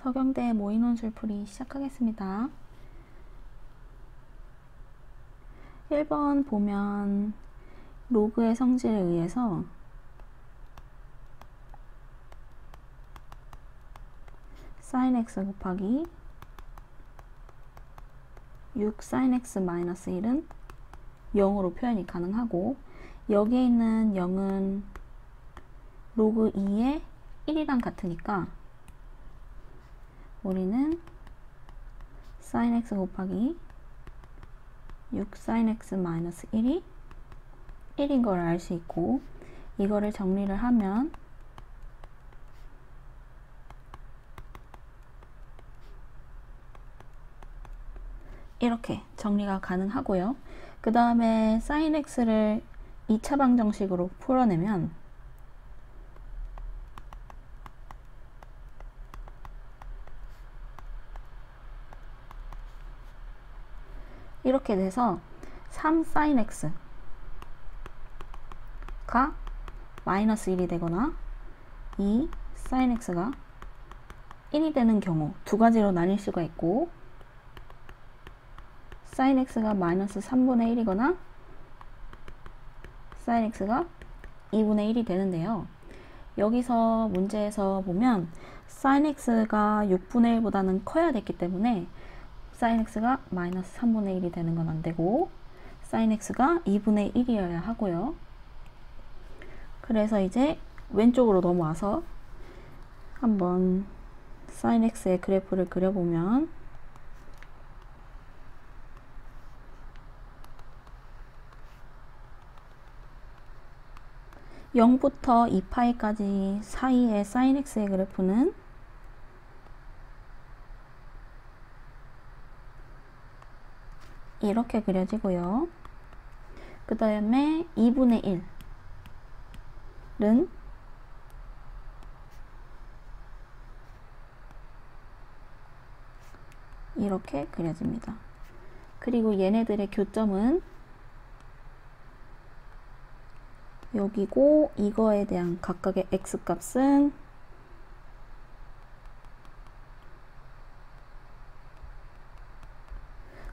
서경대 모의논술 풀이 시작하겠습니다. 1번 보면 로그의 성질에 의해서 sin x 곱하기 6 sin x 마이너스 1은 0으로 표현이 가능하고, 여기에 있는 0은 로그 2의 1이랑 같으니까 우리는 sin x 곱하기 6 sin x 마이너스 1이 1인 걸 알 수 있고, 이거를 정리를 하면 이렇게 정리가 가능하고요. 그 다음에 sin x를 2차 방정식으로 풀어내면 이렇게 돼서 3 sin x가 마이너스 1이 되거나 2 sin x가 1이 되는 경우 두 가지로 나뉠 수가 있고, sin x가 마이너스 3분의 1이거나 sin x가 2분의 1이 되는데요. 여기서 문제에서 보면 sin x가 6분의 1보다는 커야 됐기 때문에 sin x가 마이너스 3분의 1이 되는 건 안 되고 sin x가 2분의 1이어야 하고요. 그래서 이제 왼쪽으로 넘어와서 한번 sin x의 그래프를 그려보면 (0부터 2파이까지) 사이의 sin x의 그래프는 이렇게 그려지고요. 그 다음에 2분의 1은 이렇게 그려집니다. 그리고 얘네들의 교점은 여기고, 이거에 대한 각각의 x값은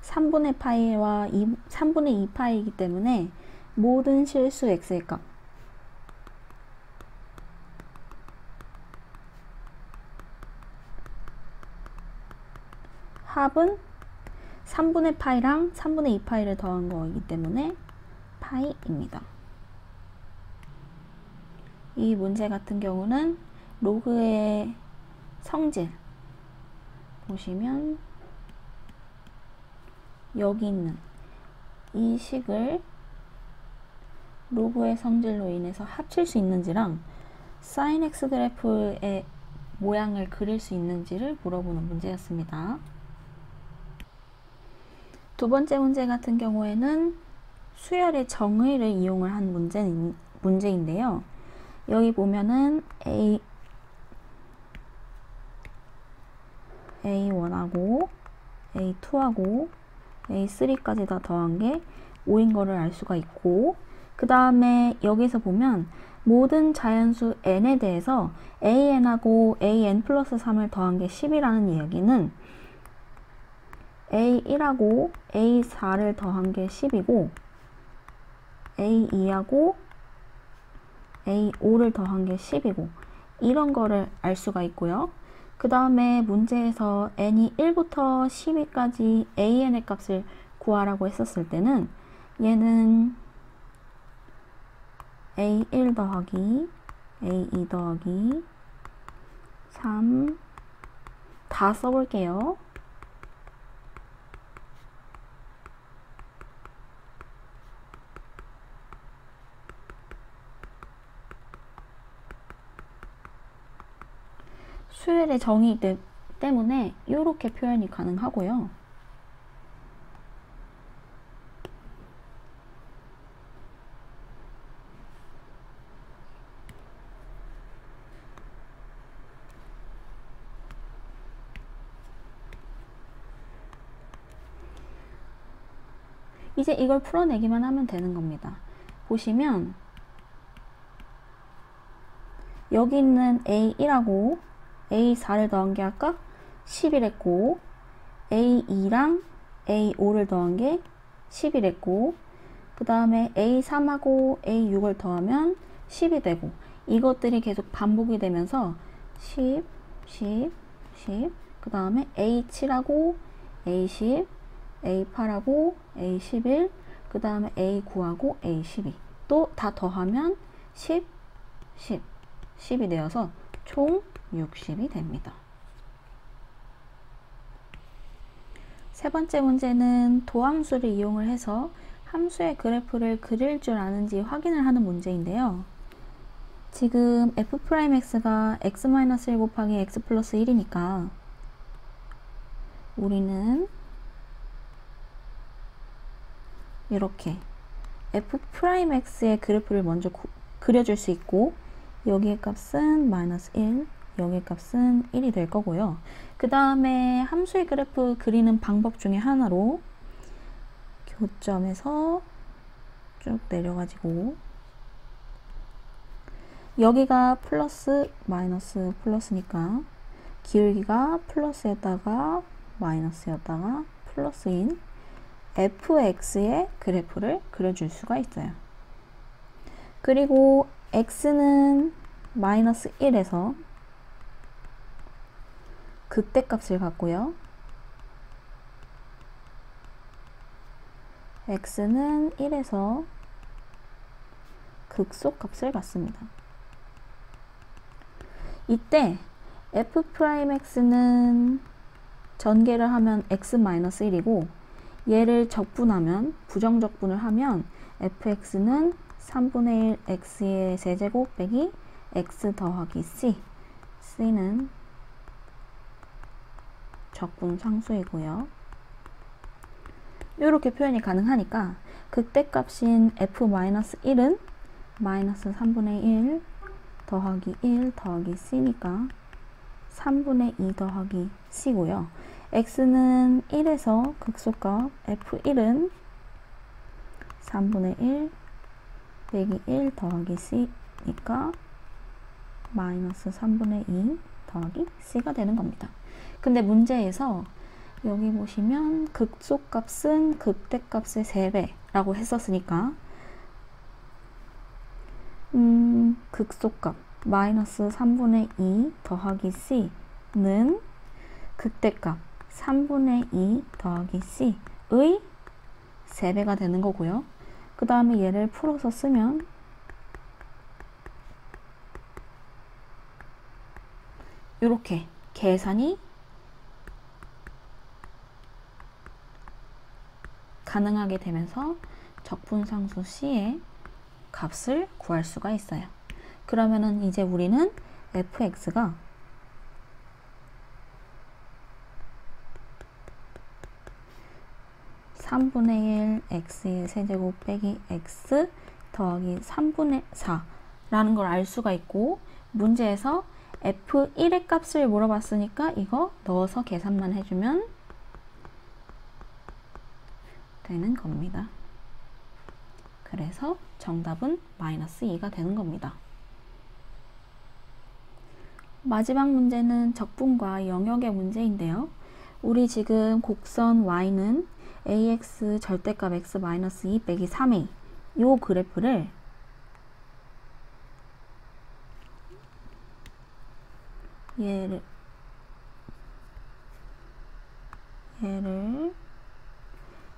3분의 파이와 3분의 2파이이기 때문에 모든 실수 x의 값 합은 3분의 파이랑 3분의 2파이를 더한 거이기 때문에 파이입니다. 이 문제 같은 경우는 로그의 성질 보시면 여기 있는 이 식을 로그의 성질로 인해서 합칠 수 있는지랑 sin x 그래프의 모양을 그릴 수 있는지를 물어보는 문제였습니다. 두 번째 문제 같은 경우에는 수열의 정의를 이용을 한 문제인데요. 여기 보면은 A1하고 A2하고 A3까지 다 더한 게 5인 거를 알 수가 있고, 그 다음에 여기서 보면 모든 자연수 n에 대해서 an하고 an 플러스 3을 더한 게 10이라는 이야기는 a1하고 a4를 더한 게 10이고 a2하고 a5를 더한 게 10이고 이런 거를 알 수가 있고요. 그 다음에 문제에서 n이 1부터 12까지 an의 값을 구하라고 했었을 때는 얘는 a1 더하기 a2 더하기 3 다 써볼게요. 수열의 정의 때문에 이렇게 표현이 가능하고요. 이제 이걸 풀어내기만 하면 되는 겁니다. 보시면 여기 있는 A1하고 A4를 더한 게 아까 11했고, A2랑 A5를 더한 게 11했고, 그 다음에 A3하고 A6을 더하면 10이 되고, 이것들이 계속 반복이 되면서 10, 10, 10, 그 다음에 A7하고 A10, A8하고 A11, 그 다음에 A9하고 A12 또 다 더하면 10, 10, 10이 되어서 총 60이 됩니다. 세 번째 문제는 도함수를 이용을 해서 함수의 그래프를 그릴 줄 아는지 확인을 하는 문제인데요. 지금 f'x가 x-1 곱하기 x 플러스 1이니까 우리는 이렇게 f'x의 그래프를 먼저 그려줄 수 있고, 여기의 값은 마이너스 1, 여기의 값은 1이 될 거고요. 그 다음에 함수의 그래프 그리는 방법 중에 하나로 교점에서 쭉 내려가지고 여기가 플러스 마이너스 플러스니까 기울기가 플러스였다가 마이너스였다가 플러스인 fx의 그래프를 그려줄 수가 있어요. 그리고 x는 마이너스 1에서 극대값을 갖고요. x는 1에서 극소값을 갖습니다. 이때 f'x는 전개를 하면 x-1이고 얘를 적분하면, 부정적분을 하면 fx는 3분의 1 x의 세제곱 빼기 x 더하기 c, c는 적분 상수이고요. 이렇게 표현이 가능하니까 극대값인 f-1은 마이너스 3분의 1 더하기 1 더하기 c니까 3분의 2 더하기 c고요. x는 1에서 극소값 f1은 3분의 1 빼기 1 더하기 c니까 마이너스 3분의 2 더하기 c가 되는 겁니다. 근데 문제에서 여기 보시면 극소값은 극대값의 3배라고 했었으니까 극소값 마이너스 3분의 2 더하기 c는 극대값 3분의 2 더하기 c의 3배가 되는 거고요. 그 다음에 얘를 풀어서 쓰면 이렇게 계산이 가능하게 되면서 적분상수 c의 값을 구할 수가 있어요. 그러면은 이제 우리는 fx가 (3분의 1) x의 세제곱 빼기 x 더하기 3분의 4라는 걸 알 수가 있고, 문제에서 f1의 값을 물어봤으니까 이거 넣어서 계산만 해주면 되는 겁니다. 그래서 정답은 마이너스 2가 되는 겁니다. 마지막 문제는 적분과 영역의 문제인데요. 우리 지금 곡선 y는 ax 절대값 x 마이너스 2 빼기 3a 요 그래프를 얘를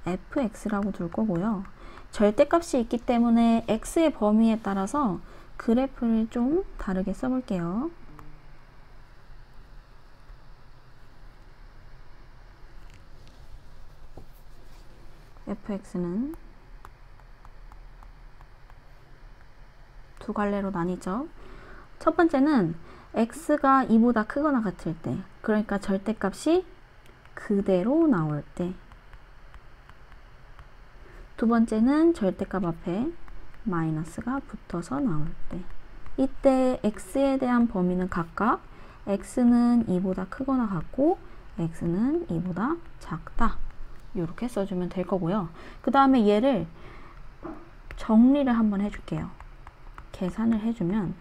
fx라고 둘 거고요. 절대값이 있기 때문에 x의 범위에 따라서 그래프를 좀 다르게 써볼게요. fx는 두 갈래로 나뉘죠. 첫 번째는 x가 2보다 크거나 같을 때, 그러니까 절대값이 그대로 나올 때. 두 번째는 절대값 앞에 마이너스가 붙어서 나올 때. 이때 x에 대한 범위는 각각 x는 2보다 크거나 같고 x는 2보다 작다. 이렇게 써주면 될 거고요. 그 다음에 얘를 정리를 한번 해줄게요. 계산을 해주면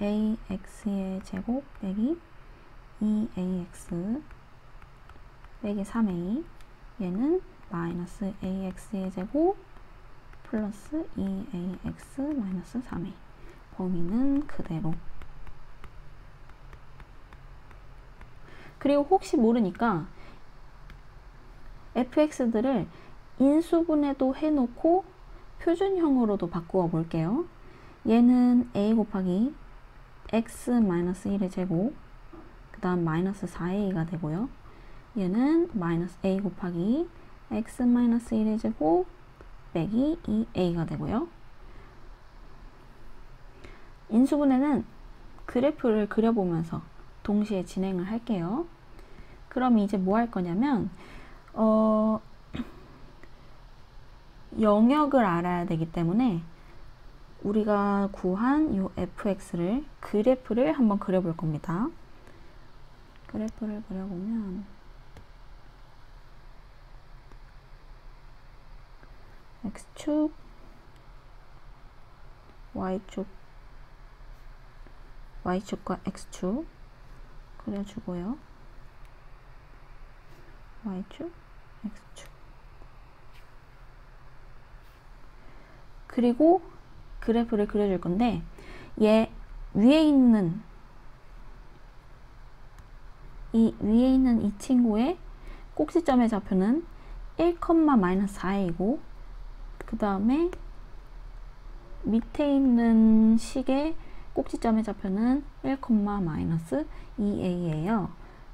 ax의 제곱 빼기 2ax 빼기 3a, 얘는 마이너스 ax의 제곱 플러스 2ax 마이너스 3a. 범위는 그대로. 그리고 혹시 모르니까 fx들을 인수분해도 해놓고 표준형으로도 바꾸어 볼게요. 얘는 a 곱하기 x 마이너스 1의 제곱, 그 다음 마이너스 4a가 되고요. 얘는 마이너스 a 곱하기 x 마이너스 1의 제곱 빼기 2a가 되고요. 인수분해는 그래프를 그려보면서 동시에 진행을 할게요. 그럼 이제 뭐 할 거냐면 영역을 알아야 되기 때문에 우리가 구한 요 fx를 그래프를 한번 그려볼 겁니다. 그래프를 그려보면 x축, y축과 x축 그려주고요. y축, x축. 그리고 그래프를 그려줄 건데, 얘 위에 있는 이 친구의 꼭지점의 좌표는 1,-4a이고, 그 다음에 밑에 있는 식의 꼭지점의 좌표는 1,-2a예요.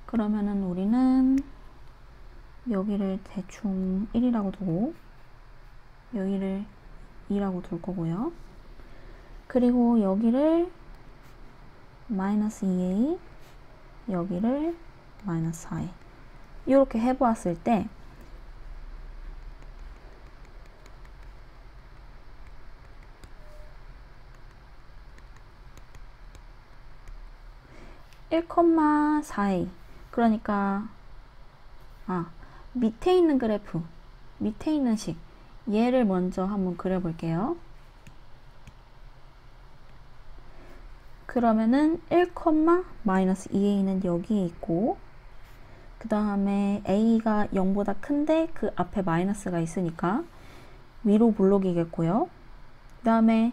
그러면은 우리는 여기를 대충 1이라고 두고 여기를 2라고 둘 거고요. 그리고 여기를 마이너스 2a, 여기를 마이너스 4a. 이렇게 해보았을 때 (1,4a) 그러니까 밑에 있는 그래프, 밑에 있는 식, 얘를 먼저 한번 그려볼게요. 그러면은 1,-2a는 여기에 있고, 그 다음에 a가 0보다 큰데 그 앞에 마이너스가 있으니까 위로 블록이겠고요. 그 다음에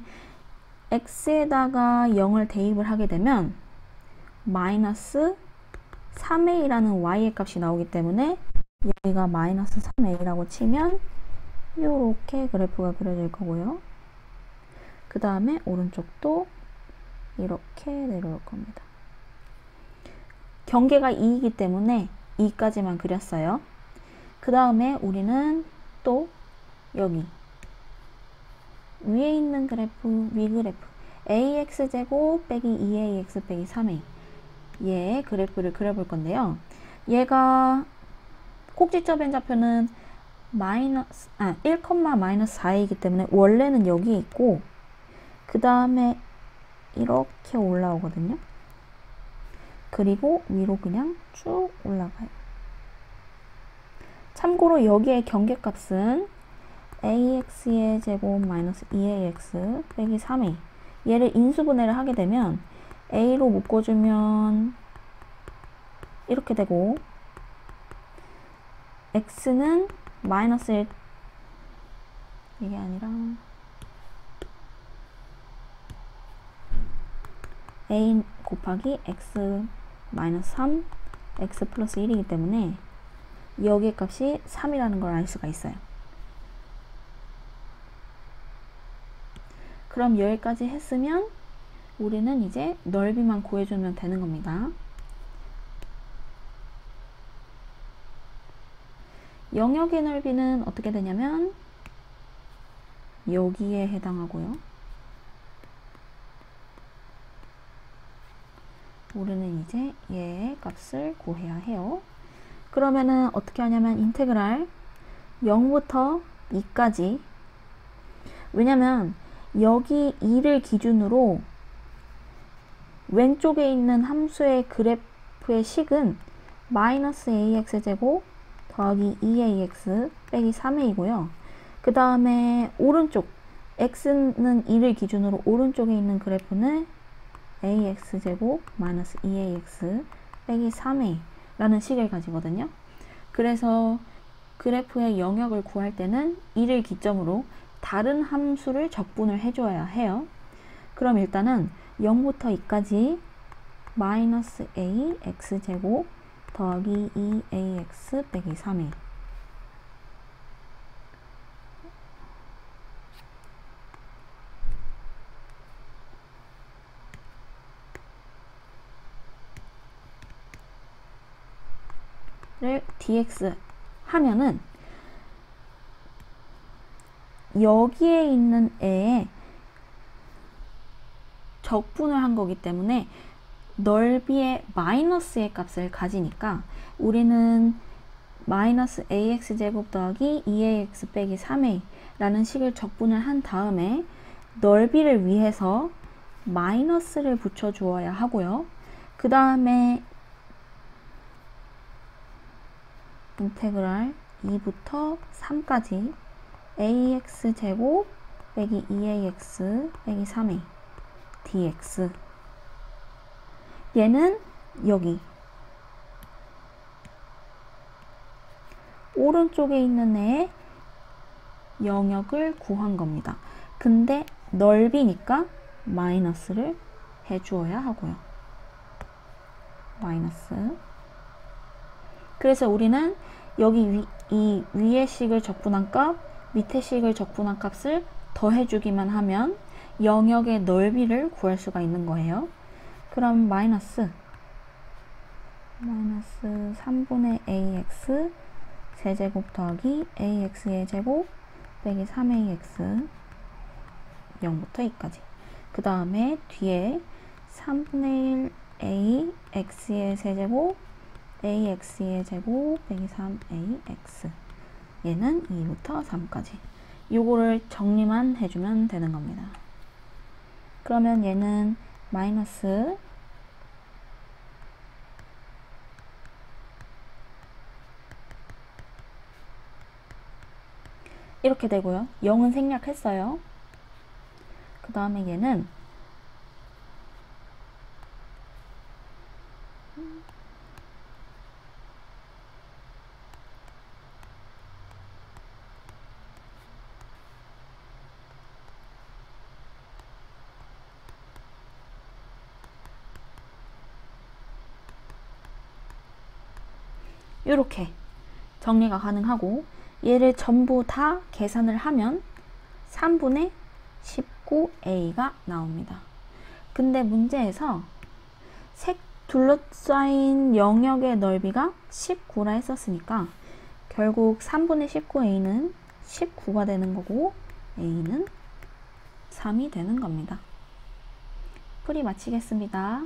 x에다가 0을 대입을 하게 되면 마이너스 3a라는 y의 값이 나오기 때문에 여기가 마이너스 3a라고 치면 이렇게 그래프가 그려질 거고요. 그 다음에 오른쪽도 이렇게 내려올 겁니다. 경계가 2이기 때문에 2까지만 그렸어요. 그 다음에 우리는 또 여기 위에 있는 그래프, 위 그래프 ax제곱 빼기 2ax 빼기 3a 얘의 그래프를 그려볼 건데요. 얘가 꼭지점의 좌표는 1,-4i기 때문에 원래는 여기 있고, 그 다음에 이렇게 올라오거든요. 그리고 위로 그냥 쭉 올라가요. 참고로 여기의 경계값은 ax의 제곱 마이너스 2ax 빼기 3a. 얘를 인수분해를 하게 되면 a로 묶어주면 이렇게 되고, x는 마이너스 1, 이게 아니라 a 곱하기 x 마이너스 3, x 플러스 1이기 때문에 여기의 값이 3이라는 걸 알 수가 있어요. 그럼 여기까지 했으면 우리는 이제 넓이만 구해주면 되는 겁니다. 영역의 넓이는 어떻게 되냐면 여기에 해당하고요. 우리는 이제 얘의 값을 구해야 해요. 그러면은 어떻게 하냐면 인테그랄 0부터 2까지, 왜냐면 여기 2를 기준으로 왼쪽에 있는 함수의 그래프의 식은 마이너스 ax제곱 더하기 2ax 빼기 3a이고요. 그 다음에 오른쪽 x는 2를 기준으로 오른쪽에 있는 그래프는 ax제곱 마이너스 2ax 빼기 3a 라는 식을 가지거든요. 그래서 그래프의 영역을 구할 때는 이를 기점으로 다른 함수를 적분을 해줘야 해요. 그럼 일단은 0부터 2까지 마이너스 a x제곱 더하기 2ax 빼기 3a 를 dx 하면은 여기에 있는 애에 적분을 한 거기 때문에 넓이의 마이너스의 값을 가지니까 우리는 마이너스 ax제곱 더하기 2ax 빼기 3a 라는 식을 적분을 한 다음에 넓이를 위해서 마이너스를 붙여 주어야 하고요. 그 다음에 인테그랄 2부터 3까지 ax제곱 빼기 2ax 빼기 3a dx 얘는 여기 오른쪽에 있는 애의 영역을 구한 겁니다. 근데 넓이니까 마이너스를 해주어야 하고요. 마이너스. 그래서 우리는 여기 이 위의 식을 적분한 값, 밑에 식을 적분한 값을 더해주기만 하면 영역의 넓이를 구할 수가 있는 거예요. 그럼 마이너스 3분의 ax 세제곱 더하기 ax의 제곱 빼기 3ax 0부터 2까지 그 다음에 뒤에 3분의 1 a x의 세제곱 ax의 제곱 빼기 3ax 얘는 2부터 3까지 요거를 정리만 해주면 되는 겁니다. 그러면 얘는 마이너스 이렇게 되고요. 0은 생략했어요. 그 다음에 얘는 이렇게 정리가 가능하고 얘를 전부 다 계산을 하면 3분의 19a가 나옵니다. 근데 문제에서 색 둘러싸인 영역의 넓이가 19라 했었으니까 결국 3분의 19a는 19가 되는 거고 a는 3이 되는 겁니다. 풀이 마치겠습니다.